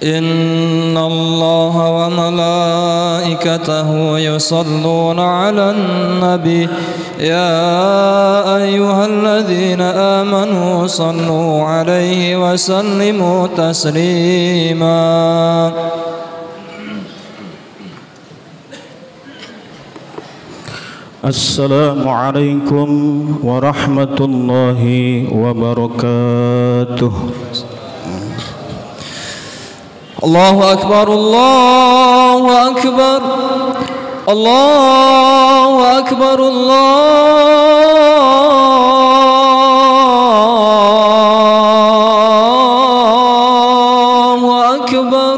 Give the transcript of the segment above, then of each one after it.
إن الله وملائكته يصلون على النبي يا أيها الذين آمنوا صلوا عليه وسلموا تسليما. السلام عليكم ورحمة الله وبركاته. الله أكبر الله أكبر الله أكبر الله أكبر.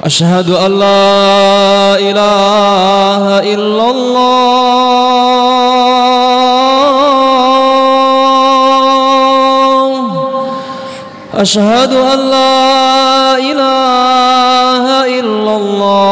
أشهد أن لا إله إلا الله. أشهد أن لا إله إلا الله.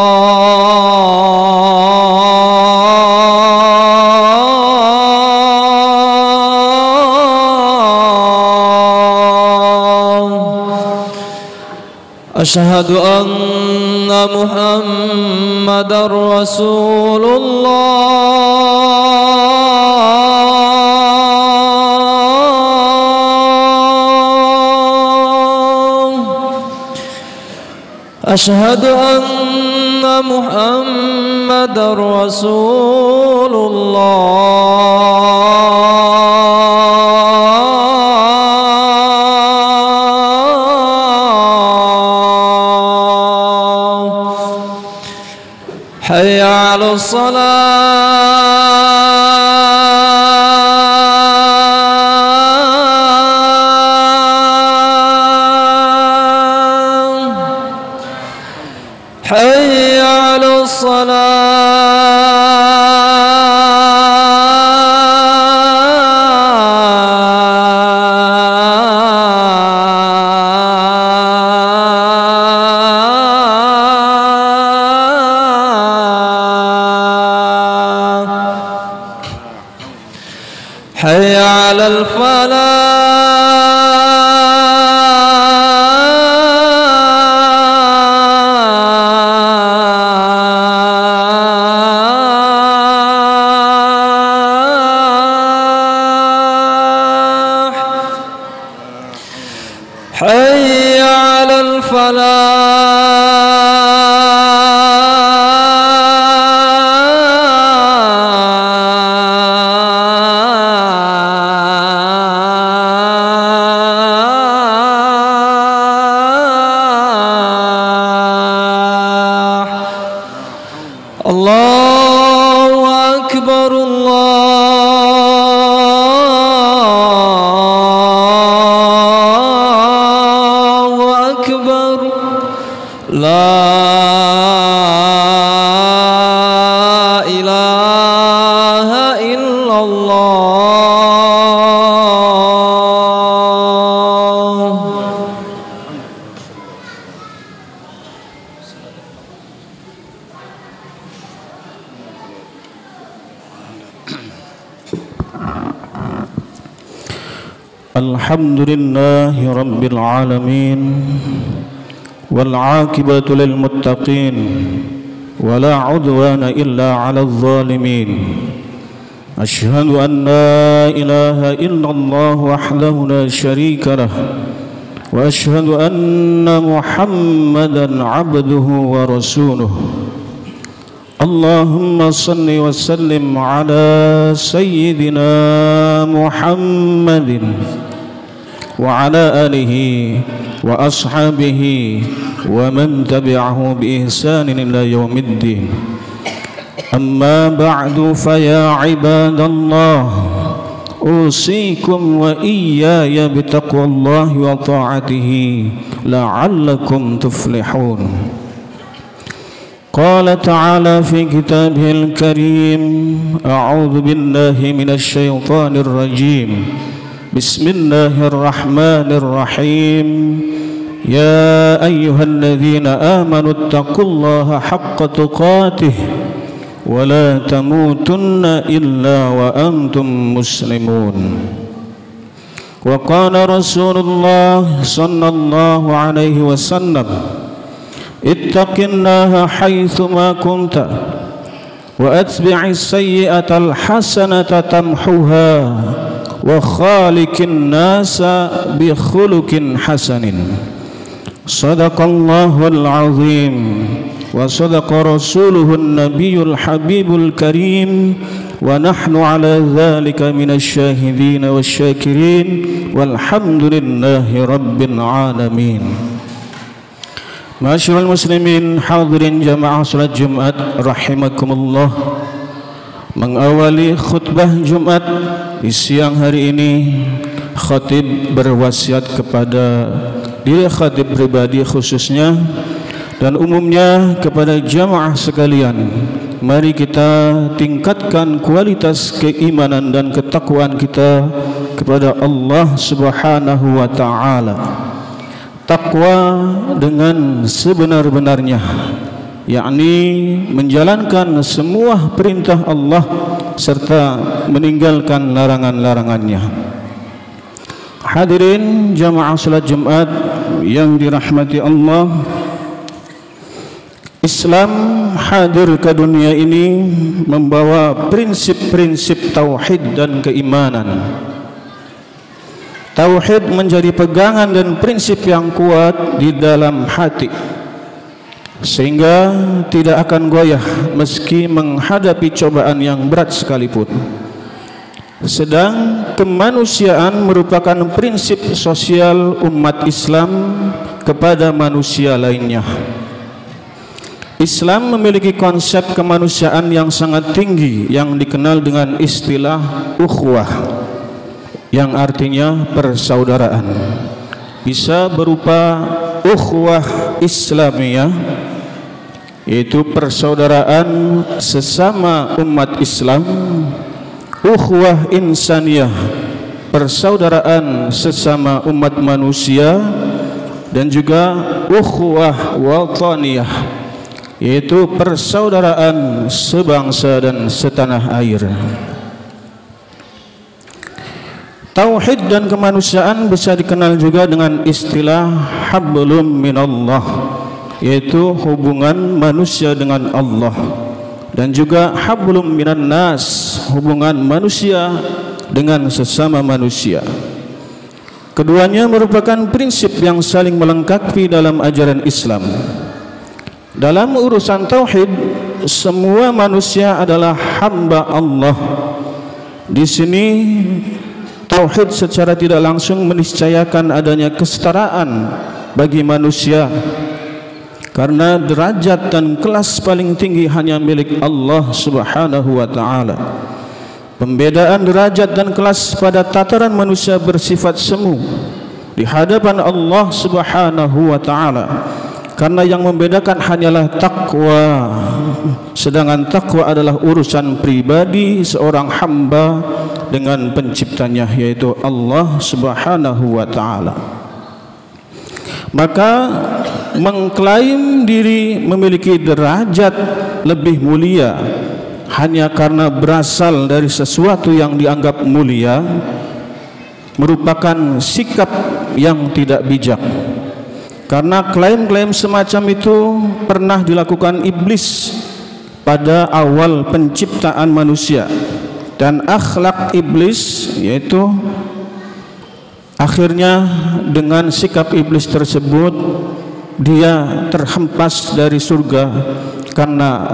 أشهد أن محمدا رسول الله. أشهد أن محمدا رسول الله. حي على الصلاة. حي على الصلاة. حي على الفلاح. حي على الفلاح. الله أكبر الله أكبر. لا إله إلا الله. الحمد لله رب العالمين والعاقبة للمتقين ولا عدوان إلا على الظالمين. أشهد أن لا إله إلا الله وحده لا شريك له وأشهد أن محمدا عبده ورسوله. اللهم صل وسلم على سيدنا محمد وعلى آله وأصحابه ومن تبعه بإحسان إلى يوم الدين. أما بعد فيا عباد الله أوصيكم وإياي بتقوى الله وطاعته لعلكم تفلحون. قال تعالى في كتابه الكريم: أعوذ بالله من الشيطان الرجيم. بسم الله الرحمن الرحيم. يا أيها الذين آمنوا اتقوا الله حق تقاته ولا تموتن إلا وأنتم مسلمون. Wa qala Rasulullah sallallahu alaihi wasallam, ittaqillaha haitsu ma kunta wa atbi'is sayyi'atal hasanata tamhuha wa khaliqin nasa bi khuluqin hasanin. Sadaqallahul azim wa sadaqa rasuluhun nabiyul habibul karim wa nahnu ala dhalika minasy syahidin wasyakirin walhamdulillahi rabbil alamin. Masyarul muslimin hadirin jamaah salat Jumat rahimakumullah. Mengawali khutbah Jumat di siang hari ini, khatib berwasiat kepada diri khatib pribadi khususnya dan umumnya kepada jamaah sekalian, mari kita tingkatkan kualitas keimanan dan ketakwaan kita kepada Allah Subhanahu wa taala. Takwa dengan sebenar-benarnya, yakni menjalankan semua perintah Allah serta meninggalkan larangan-larangannya. Hadirin jamaah salat Jumat yang dirahmati Allah, Islam hadir ke dunia ini membawa prinsip-prinsip tauhid dan keimanan. Tauhid menjadi pegangan dan prinsip yang kuat di dalam hati, sehingga tidak akan goyah meski menghadapi cobaan yang berat sekalipun. Sedang kemanusiaan merupakan prinsip sosial umat Islam kepada manusia lainnya. Islam memiliki konsep kemanusiaan yang sangat tinggi yang dikenal dengan istilah ukhuwah, yang artinya persaudaraan. Bisa berupa ukhuwah Islamiyah, yaitu persaudaraan sesama umat Islam, ukhuwah insaniyah, persaudaraan sesama umat manusia, dan juga ukhuwah wataniyah, yaitu persaudaraan sebangsa dan setanah air. Tauhid dan kemanusiaan bisa dikenal juga dengan istilah hablum minallah, yaitu hubungan manusia dengan Allah, dan juga hablum minan nas, hubungan manusia dengan sesama manusia. Keduanya merupakan prinsip yang saling melengkapi dalam ajaran Islam. Dalam urusan tauhid, semua manusia adalah hamba Allah. Di sini tauhid secara tidak langsung meniscayakan adanya kesetaraan bagi manusia, karena derajat dan kelas paling tinggi hanya milik Allah Subhanahu wa taala. Pembedaan derajat dan kelas pada tataran manusia bersifat semu di hadapan Allah Subhanahu wa taala, karena yang membedakan hanyalah takwa. Sedangkan takwa adalah urusan pribadi seorang hamba dengan penciptanya, yaitu Allah Subhanahu wa taala. Maka mengklaim diri memiliki derajat lebih mulia hanya karena berasal dari sesuatu yang dianggap mulia merupakan sikap yang tidak bijak. Karena klaim-klaim semacam itu pernah dilakukan iblis pada awal penciptaan manusia, dan akhlak iblis, yaitu akhirnya dengan sikap iblis tersebut dia terhempas dari surga karena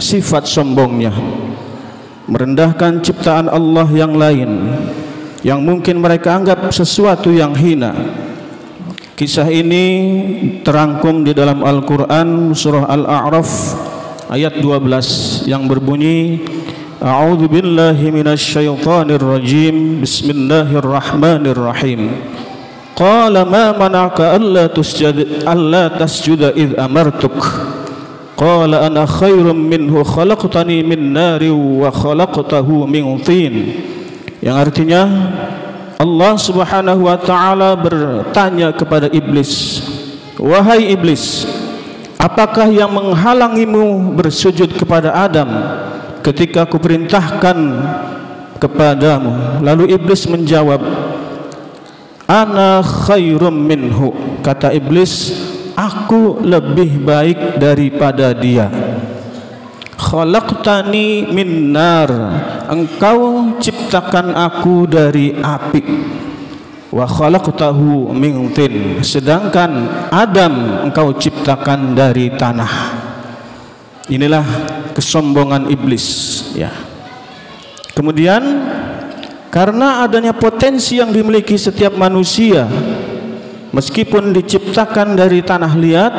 sifat sombongnya, merendahkan ciptaan Allah yang lain yang mungkin mereka anggap sesuatu yang hina. Kisah ini terangkum di dalam Al-Quran surah Al-A'raf ayat 12 yang berbunyi, A'udzu billahi minasyaitonir rajim, bismillahirrahmanirrahim. Qala ma mana'aka alla tasjuda idh amartuk. Qala ana khairum minhu khalaqtani min nari wa khalaqtahu min tin. Yang artinya, Allah Subhanahu wa taala bertanya kepada iblis, wahai iblis, apakah yang menghalangimu bersujud kepada Adam ketika kuperintahkan kepadamu? Lalu iblis menjawab, ana khairum minhu, kata iblis, aku lebih baik daripada dia. Khalaqtani min nar, engkau ciptakan aku dari api. Wa khalaqtahu min tin, sedangkan Adam engkau ciptakan dari tanah. Inilah kesombongan iblis, ya. Kemudian karena adanya potensi yang dimiliki setiap manusia, meskipun diciptakan dari tanah liat,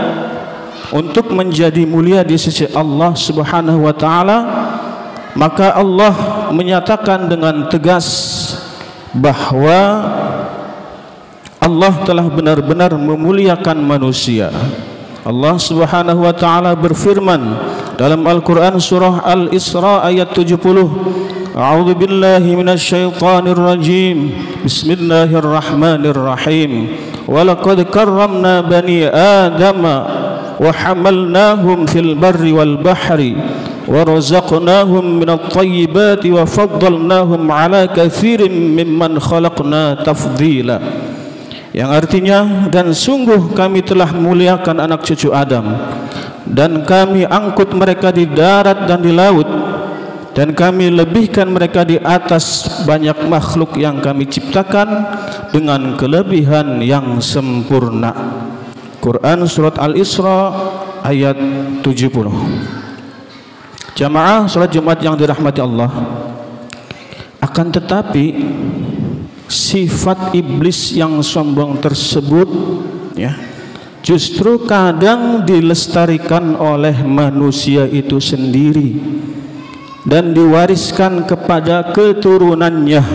untuk menjadi mulia di sisi Allah Subhanahu wa taala, maka Allah menyatakan dengan tegas bahwa Allah telah benar-benar memuliakan manusia. Allah Subhanahu wa taala berfirman dalam Al-Qur'an surah Al-Isra ayat 70, A'udzu billahi minasyaitonir rajim. Bismillahirrahmanirrahim. Walaqad karramna bani Adama wa hamalnahum fil barri wal bahri wa razaqnahum minat thayyibati wa faddalnahum ala katsirin mimman khalaqna tafdila. Yang artinya, dan sungguh kami telah muliakan anak cucu Adam, dan kami angkut mereka di darat dan di laut, dan kami lebihkan mereka di atas banyak makhluk yang kami ciptakan dengan kelebihan yang sempurna. Quran surat Al-Isra ayat 70. Jamaah salat Jumat yang dirahmati Allah, akan tetapi sifat iblis yang sombong tersebut, ya, justru kadang dilestarikan oleh manusia itu sendiri dan diwariskan kepada keturunannya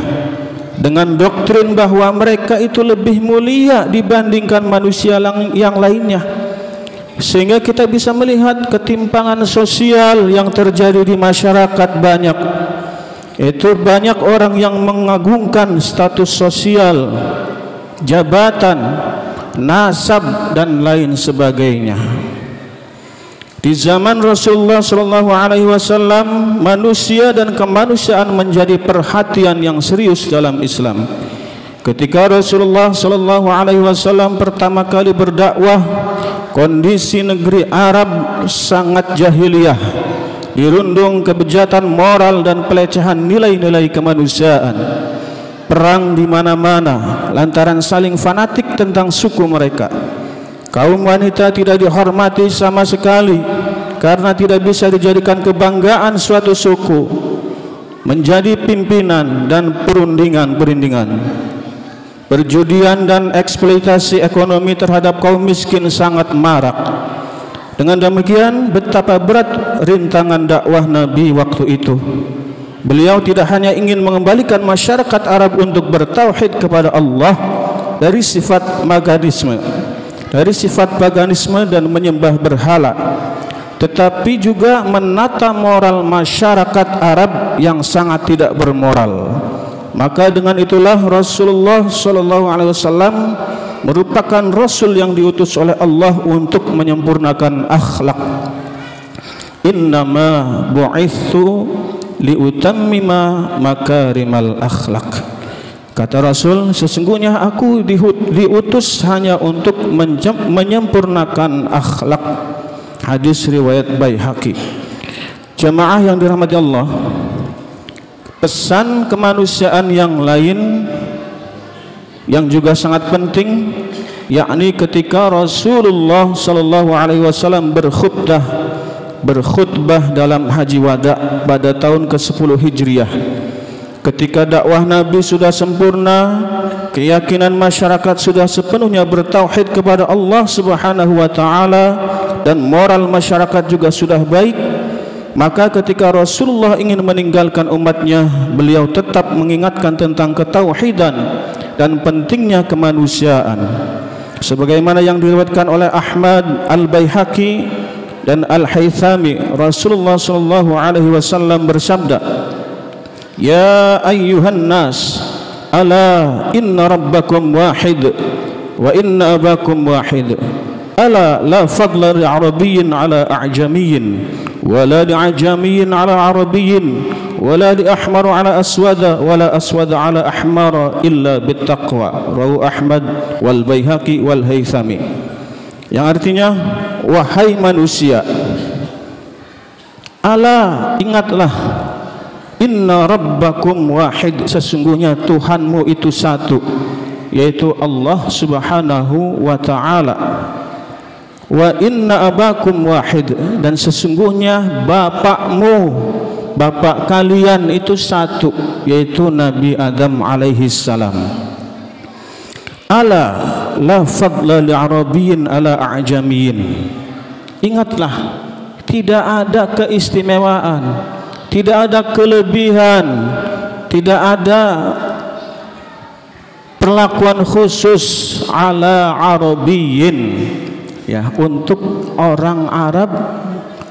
dengan doktrin bahwa mereka itu lebih mulia dibandingkan manusia yang lainnya, sehingga kita bisa melihat ketimpangan sosial yang terjadi di masyarakat. Itu banyak orang yang mengagungkan status sosial, jabatan, nasab dan lain sebagainya. Di zaman Rasulullah SAW, manusia dan kemanusiaan menjadi perhatian yang serius dalam Islam. Ketika Rasulullah SAW pertama kali berdakwah, kondisi negeri Arab sangat jahiliyah, dirundung kebejatan moral dan pelecehan nilai-nilai kemanusiaan. Perang di mana-mana lantaran saling fanatik tentang suku mereka. Kaum wanita tidak dihormati sama sekali karena tidak bisa dijadikan kebanggaan suatu suku, menjadi pimpinan dan perundingan-perundingan. Perjudian dan eksploitasi ekonomi terhadap kaum miskin sangat marak. Dengan demikian, betapa berat rintangan dakwah Nabi waktu itu. Beliau tidak hanya ingin mengembalikan masyarakat Arab untuk bertauhid kepada Allah dari sifat paganisme dan menyembah berhala, tetapi juga menata moral masyarakat Arab yang sangat tidak bermoral. Maka dengan itulah Rasulullah SAW merupakan Rasul yang diutus oleh Allah untuk menyempurnakan akhlak. Innama bu'ithu liutammima makarimal akhlak. Kata Rasul, sesungguhnya aku diutus hanya untuk menyempurnakan akhlak. Hadis riwayat Baihaqi. Jamaah yang dirahmati Allah, pesan kemanusiaan yang lain yang juga sangat penting, yakni ketika Rasulullah SAW berkhutbah dalam Haji Wada pada tahun ke-10 Hijriah. Ketika dakwah Nabi sudah sempurna, keyakinan masyarakat sudah sepenuhnya bertauhid kepada Allah Subhanahu wa taala, dan moral masyarakat juga sudah baik, maka ketika Rasulullah ingin meninggalkan umatnya, beliau tetap mengingatkan tentang ketauhidan dan pentingnya kemanusiaan. Sebagaimana yang diriwayatkan oleh Ahmad, Al-Baihaqi dan Al-Haythami, Rasulullah SAW bersabda, Ya ayyuhan nas, ala inna rabbakum wahid wa inna abakum wahid. Ala la fadla li arabiyyin ala a'jamiyyin wa la li a'jamiyyin ala arabiyyin wala li ahmaru ala aswada wala aswada ala ahmara illa bittaqwa. Rawahu Ahmad wal Baihaqi wal Haythami. Yang artinya, wahai manusia, ala ingatlah, inna rabbakum wahid, sesungguhnya Tuhanmu itu satu, yaitu Allah subhanahu wa ta'ala. Wa inna abakum wahid, dan sesungguhnya bapakmu, bapak kalian itu satu, yaitu Nabi Adam alaihi salam. Ala la fadla li arabiyyin ala a'jamiyyin. Ingatlah, tidak ada keistimewaan, tidak ada kelebihan, tidak ada perlakuan khusus ala arabiyyin, ya, untuk orang Arab,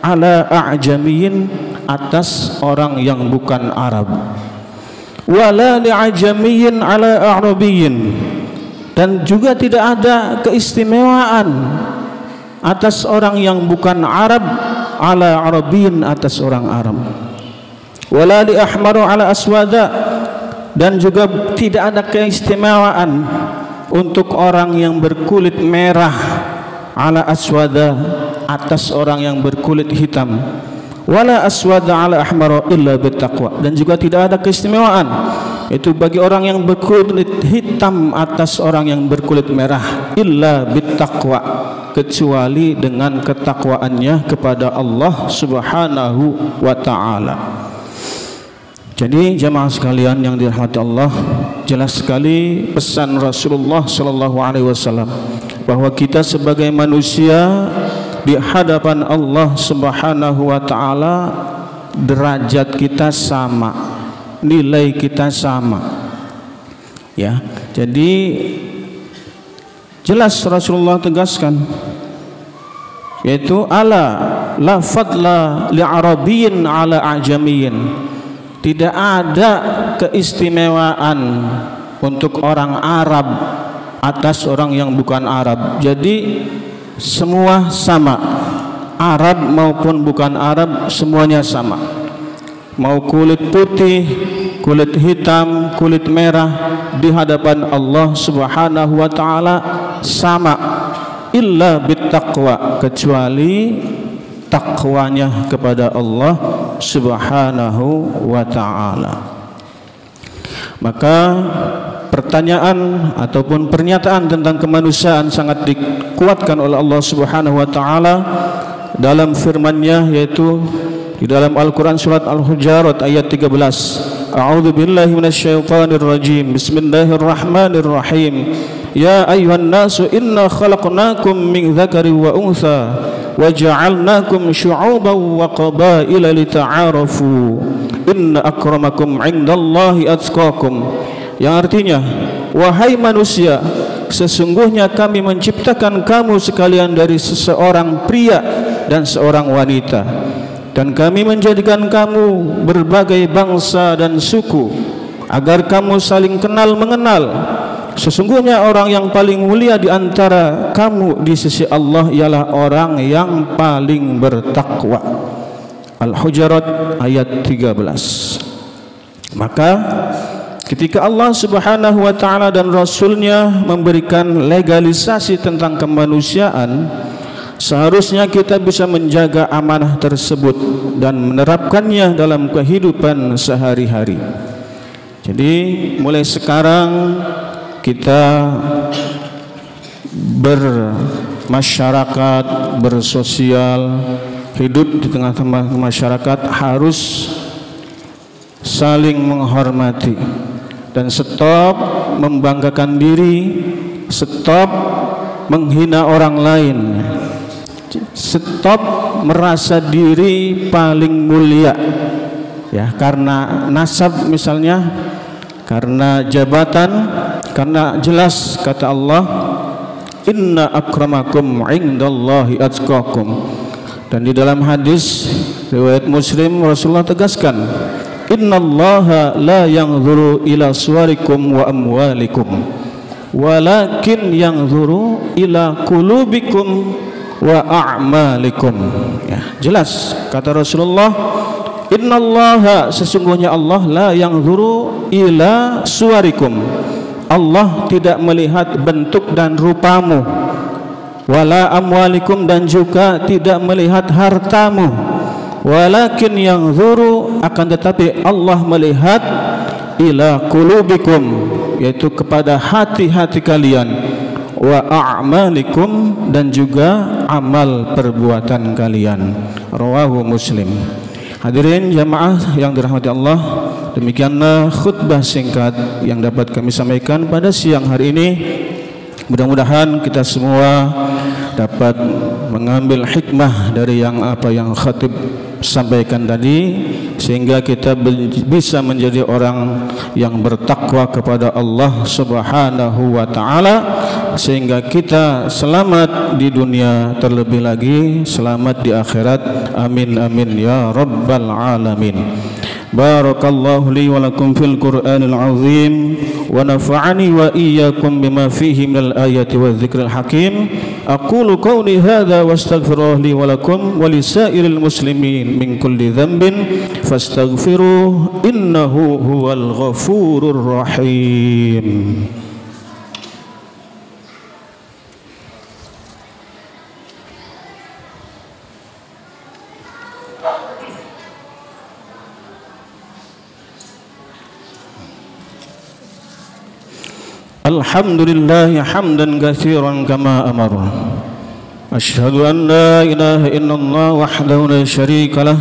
ala a'jamiyyin, atas orang yang bukan Arab, wala li a'jamiyyin ala arabiyyin, dan juga tidak ada keistimewaan atas orang yang bukan Arab, ala arabiyyin, atas orang Arab, wala li ahmaru ala aswada, dan juga tidak ada keistimewaan untuk orang yang berkulit merah, ala aswada, atas orang yang berkulit hitam, wala aswada ala ahmara illa bittaqwa, dan juga tidak ada keistimewaan itu bagi orang yang berkulit hitam atas orang yang berkulit merah, illa bittaqwa, kecuali dengan ketakwaannya kepada Allah subhanahu wa ta'ala. Jadi jamaah sekalian yang dirahmati Allah, jelas sekali pesan Rasulullah sallallahu alaihi wasallam bahwa kita sebagai manusia di hadapan Allah subhanahu wa ta'ala, derajat kita sama, nilai kita sama, ya. Jadi jelas Rasulullah tegaskan, yaitu ala la fadla li arabiyyin ala a'jamiyyin, tidak ada keistimewaan untuk orang Arab atas orang yang bukan Arab. Jadi semua sama, Arab maupun bukan Arab, semuanya sama. Mau kulit putih, kulit hitam, kulit merah, di hadapan Allah subhanahu wa ta'ala sama, illa bittaqwa, kecuali takwanya kepada Allah subhanahu wa ta'ala. Maka pertanyaan ataupun pernyataan tentang kemanusiaan sangat dikuatkan oleh Allah subhanahu wa ta'ala dalam firman-Nya, yaitu di dalam Al-Quran surat Al-Hujurat ayat 13. A'udzu billahi minasyaitonir rajim. Bismillahirrahmanirrahim. Ya ayyuhan nasu inna khalaqnakum min dzakarin wa untha wa ja'alnakum syu'uban wa qabaila lita'arafu inna akramakum 'indallahi atqakum. Yang artinya, wahai manusia, sesungguhnya kami menciptakan kamu sekalian dari seseorang pria dan seorang wanita, dan kami menjadikan kamu berbagai bangsa dan suku agar kamu saling kenal mengenal. Sesungguhnya orang yang paling mulia di antara kamu di sisi Allah ialah orang yang paling bertakwa. Al-Hujurat ayat 13. Maka ketika Allah subhanahu wa ta'ala dan Rasulnya memberikan legalisasi tentang kemanusiaan, seharusnya kita bisa menjaga amanah tersebut dan menerapkannya dalam kehidupan sehari-hari. Jadi mulai sekarang kita bermasyarakat, bersosial, hidup di tengah-tengah masyarakat harus saling menghormati dan stop membanggakan diri, stop menghina orang lain, stop merasa diri paling mulia, ya, karena nasab misalnya, karena jabatan, karena jelas kata Allah, inna akramakum 'indallahi atqakum. Dan di dalam hadis riwayat Muslim, Rasulullah tegaskan, innallaha la yanzuru ila suwarikum wa amwalikum walakin yanzuru ila qulubikum wa a'malikum. Ya, jelas kata Rasulullah, Innallaha, sesungguhnya Allah, la yanzuru ila suwarikum, Allah tidak melihat bentuk dan rupamu, wala amwalikum, dan juga tidak melihat hartamu, walakin yanzuru, akan tetapi Allah melihat ila qulubikum, yaitu kepada hati-hati kalian, wa a'malikum, dan juga amal perbuatan kalian. Rawahu Muslim. Hadirin jamaah yang dirahmati Allah, demikianlah khutbah singkat yang dapat kami sampaikan pada siang hari ini. Mudah-mudahan kita semua dapat mengambil hikmah dari apa yang khatib sampaikan tadi, sehingga kita bisa menjadi orang yang bertakwa kepada Allah Subhanahu wa taala, sehingga kita selamat di dunia, terlebih lagi selamat di akhirat. Amin amin ya rabbal alamin. Barakallahu li wa lakum fil Qur'anil azim, wa nafa'ani wa iyyakum bima fihi minal ayati wadh-dhikril hakim. Aqulu qawli hadza wa astaghfirullaha li wa lakum wa lisairil muslimin min kulli dhanbin fastaghfiruhu innahu huwal ghafurur rahim. Alhamdulillah hamdan katsiran kama amara. Asyhadu an la ilaha illallah wahdahu la syarika lah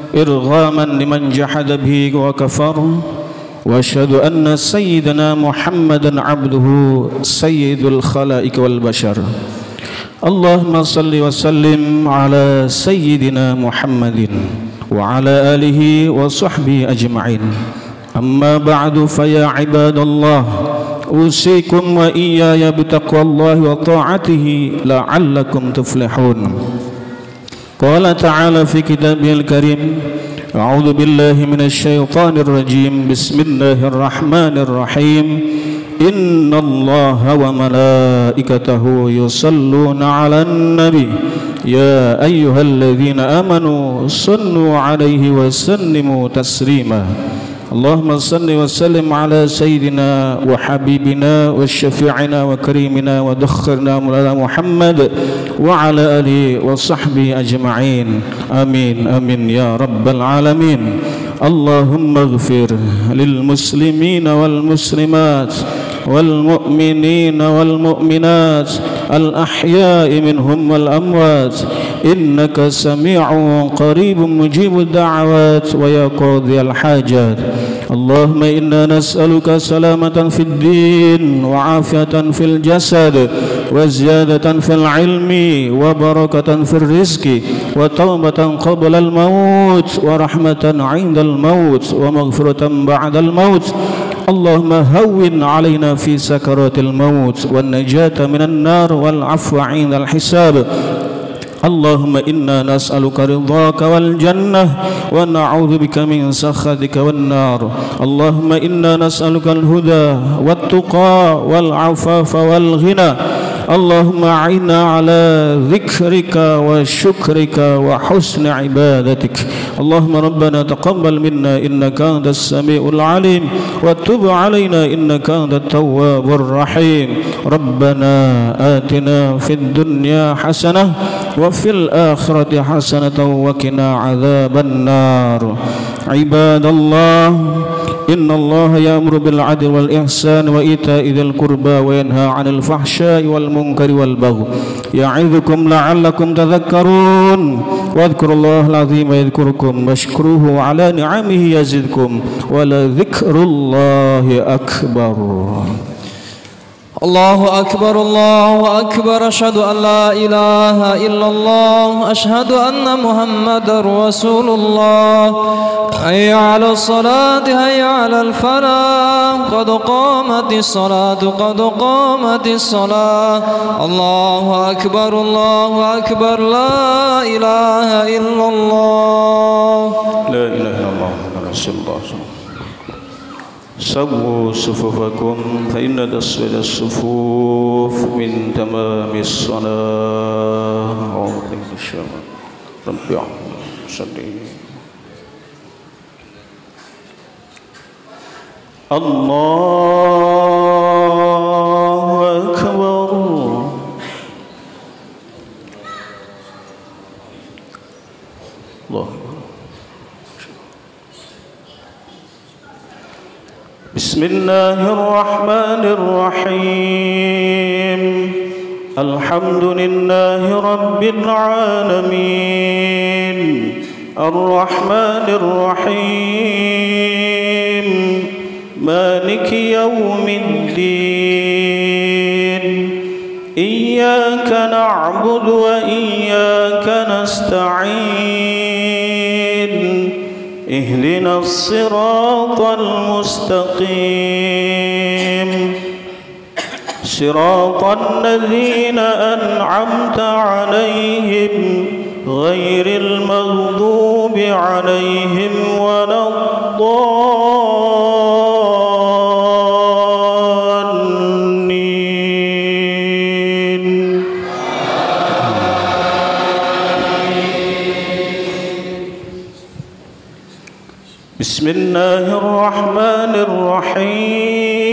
irghaman liman jahada bihi wa kafar. Wa asyhadu anna sayyidana Muhammadan abduhu sayyidul khalaiq wal bashar. Allahumma salli wa sallim ala sayyidina Muhammadin wa ala alihi wa sahbihi ajma'in. Amma ba'du, fa ya ibadallah, usikum wa iyaya bitaqwallahi wa ta'atihi la'allakum tuflihun. Qala ta'ala fi kitabihil karim, a'udzu billahi minasy syaithanir rajim, bismillahir rahim. Innallaha wa malaikatahu yusalluna 'alan nabi ya ayyuhalladzina amanu sallu 'alaihi wa sallimu taslima. Allahumma salli wa sallim ala sayyidina wa habibina wa syafi'ina wa karimina wa dakhirna mulana Muhammad wa ala alihi wa sahbihi ajma'in. Amin amin ya rabbal alamin. Allahumma ighfir lil muslimina wal muslimat wal mu'minina wal mu'minat al ahya'i minhum wal amwat innaka sami'un qaribun mujibud da'awat wa ya qadhiyal hajat. Allahumma inna nas'aluka salamatan fid din wa afiyatan fil jasad wa ziyadatan fil ilmi wa barakatan fil rizqi wa tawbatan qabla al maut wa rahmatan 'indal maut wa maghfiratan ba'dal maut. Allahumma hawwin 'alaina fi sakaratil maut wan najata minan nar wal 'afwa 'indal hisab. Allahumma inna nas'aluka ridhaka wal jannah wa na'udzu bika min sakhatika wan nar. Allahumma inna nas'aluka al huda wat tuqa wal 'afafa wal ghina. Allahumma a'inna ala dhikrika wa syukrika wa husni ibadatik. Allahumma rabbana taqabbal minna innaka antas samiul alim wa tub alaina innaka antat tawwabur rahim. Rabbana atina fid dunya hasanah wa fil akhirati hasanatan wa qina adzaban nar. Ibadallah, innallaha ya'muru bil 'adli wal ihsani wa ita'i dzil qurba wa yanha 'anil fahsya'i wal munkari wal baghi ya'idzukum la'allakum tadhakkarun. Wadhkurullahal 'azima yadhkurukum washkuruhu 'ala ni'amihi yazidkum wa la dzikrullahi akbar. Allahu akbar, Allahu akbar. Asyhadu an la ilaha illallah, asyhadu anna Muhammadar Rasulullah. Hayya 'alas salati, hayya 'alal falah, qad qamatis salatu, qad qamatis salah. Allahu akbar, Allahu akbar. La ilaha illallah, la ilaha illallah Rasulullah. Sawwu sufufakum fa inna taswida sufuf min tamamis salah. Rabbi salli الله أكبر. الله. بسم الله الرحمن الرحيم. الحمد لله رب العالمين الرحمن الرحيم مالك يوم الدين إياك نعبد وإياك نستعين اهدنا الصراط المستقيم صراط الذين أنعمت عليهم غير المغضوب عليهم ولا الضالين. بسم الله الرحمن الرحيم.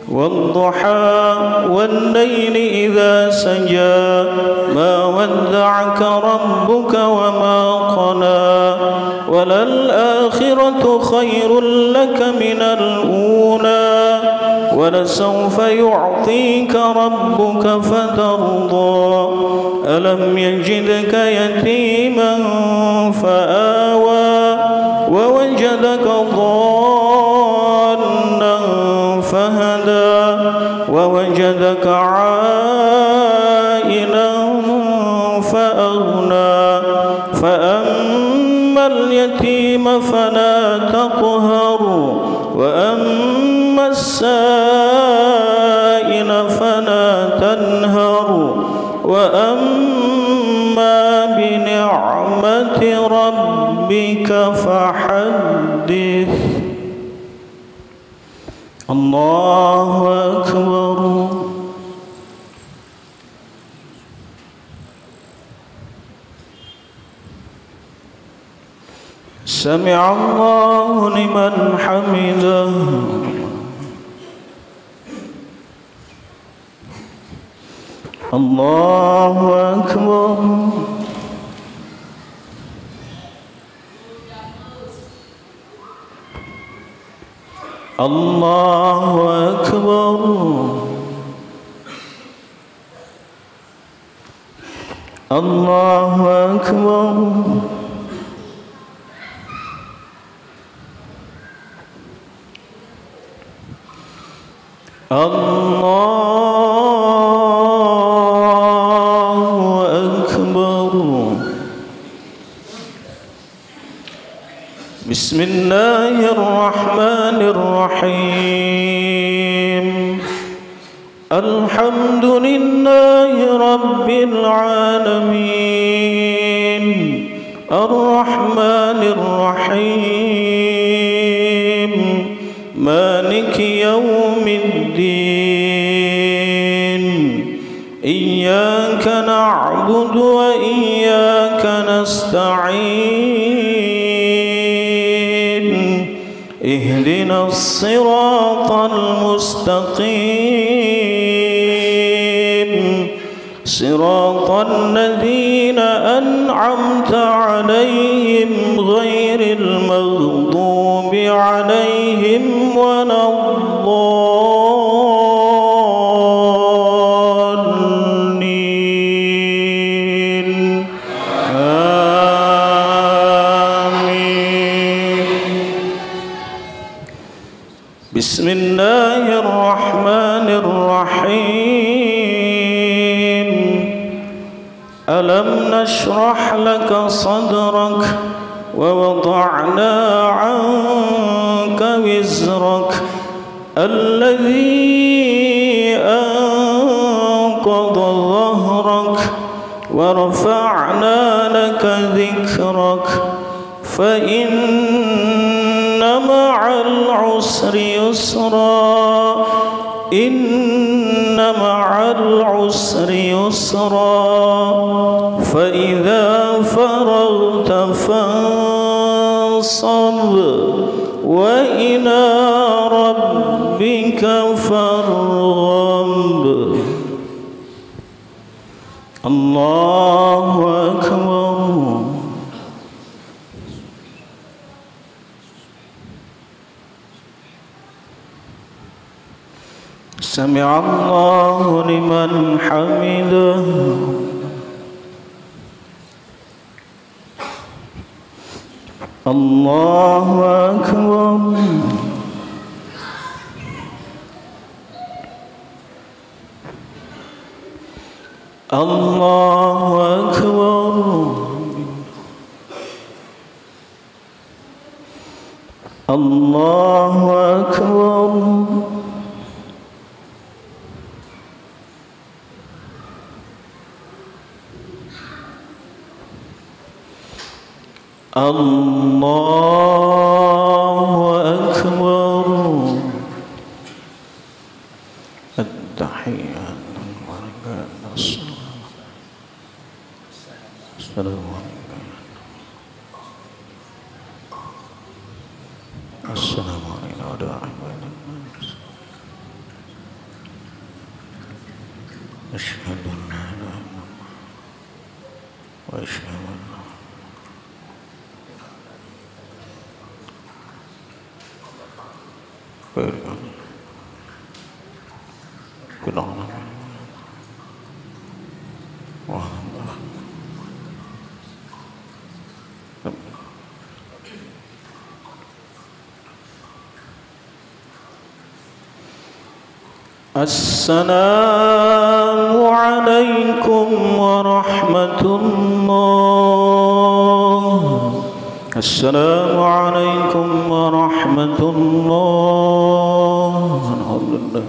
والضحى والليل إذا سجى ما ودعك ربك وما قلى وللآخرة خير لك من الأولى ولسوف يعطيك ربك فترضى ألم يجدك يتيما فآوى ووجدك ضالا فهدى ووجدك عائلا فأغنى فأما اليتيم فلا تقهر وأما السائل فلا تنهر وأما بنعمة ربك فحدث. الله أكبر. سمع الله لمن حمده. الله أكبر. الله أكبر. الله أكبر. الله أكبر. بسم الله الرحمن الرحيم. الحمد لله رب العالمين الرحمن الرحيم مالك يوم الدين إياك نعبد وإياك نستعين اهدنا الصراط المستقيم صراط الذين أنعمت عليهم غير المغضوب عليهم ولا الضالين. آمين. بسم الله الرحمن الرحيم. ألم نشرح لك صدرك ووضعنا عنك وزرك الذي أنقض ظهرك ورفعنا لك ذكرك فإن مع العسر يسرا إن مع العسر يسرا فإذا فرغت فانصب وإلى ربك فارغب الله أكبر سمع الله لمن حمده الله أكبر الله أكبر الله أكبر الله أكبر التحيات السلام عليكم السلام علينا وعلى أشهد أن لا إله إلا الله وأشهد أن السلام عليكم ورحمة الله السلام عليكم ورحمة الله الحمد لله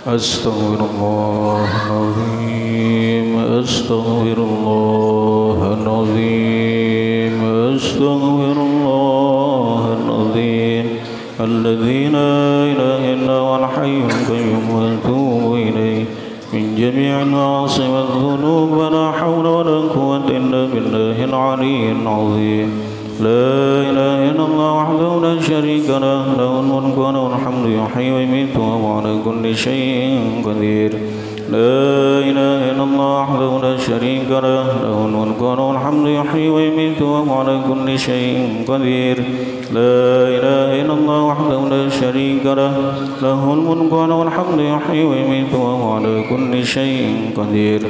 أستغفر الله العظيم أستغفر الله العظيم أستغفر الله العظيم الذي لا إله إلا هو الحي القيوم وأتوب إليه من جميع المعاصي والذنوب ولا حول ولا قوة إلا بالله العلي العظيم لا إله إلا الله وحده لا شريك له له الملك وله الحمد يحيي ويميت وهو على كل شيء قدير لا إله إلا الله وحده لا شريك له له الملك وله الحمد يحيي ويميت وهو على كل شيء قدير لا إله إلا الله وحده لا شريك له له الملك وله الحمد يحيي ويميت وهو على كل شيء قدير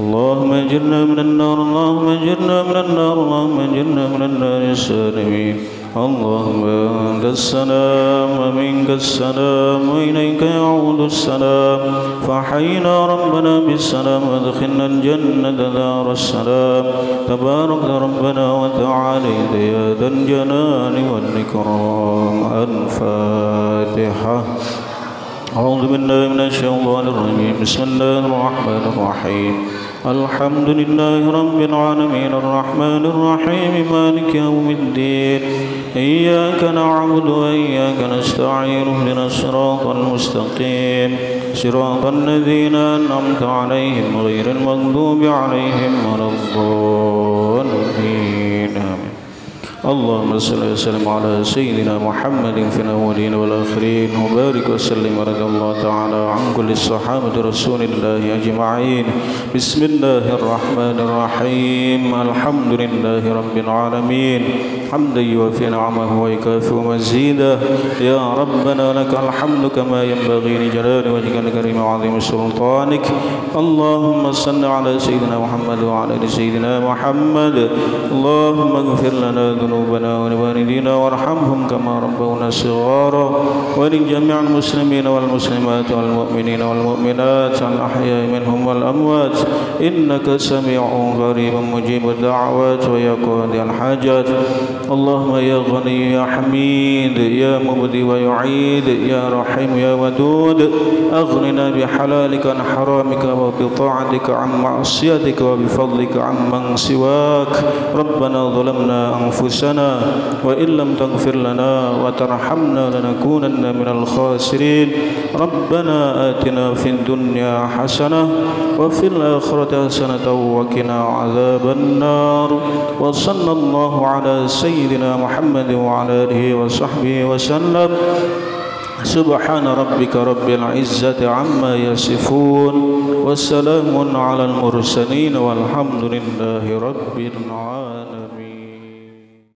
اللهم اجرنا من النار اللهم اجرنا من النار اللهم اجرنا من النار السالمين اللهم أنت السلام ومنك السلام وإليك يعود السلام فحينا ربنا بالسلام وادخلنا الجنة دار السلام تبارك ربنا وتعالى يا ذا الجلال والإكرام الفاتحة أعوذ بالله من الشيطان الرجيم بسم الله الرحمن الرحيم الحمد لله رب العالمين الرحمن الرحيم مالك يوم الدين إياك نعبد وإياك نستعين اهدنا الصراط المستقيم صراط الذين أنعمت عليهم غير المغضوب عليهم ولا الضالين آمين اللهم صل وسلم على سيدنا محمد في الأولين والآخرين وبارك وسلم ورضي الله تعالى عن كل الصحابة رسول الله أجمعين بسم الله الرحمن الرحيم الحمد لله رب العالمين حمدا يوافي نعمه ويكافئ مزيده يا ربنا لك الحمد كما ينبغي لجلال وجهك الكريم وعظيم سلطانك اللهم صل على سيدنا محمد وعلى آل سيدنا محمد اللهم اغفر لنا ذنوبنا ولوالدينا وارحمهم كما ربونا صغارا ولجميع المسلمين والمسلمات والمؤمنين والمؤمنات الأحياء منهم والأموات إنك سميع قريب مجيب الدعوات ويا قاضي الحاجات اللهم يا غني يا حميد يا مبدي ويعيد يا رحيم يا ودود أغننا بحلالك عن حرامك وبطاعتك عن معصيتك وبفضلك عن من سواك ربنا ظلمنا أنفسنا وإن لم تغفر لنا وترحمنا لنكونن من الخاسرين ربنا آتنا في الدنيا حسنة وفي الآخرة حسنة وقنا عذاب النار وصلى الله على سيدنا محمد وعلى آله وصحبه وسلم سبحان ربك رب العزة عما يصفون وسلام على المرسلين والحمد لله رب العالمين.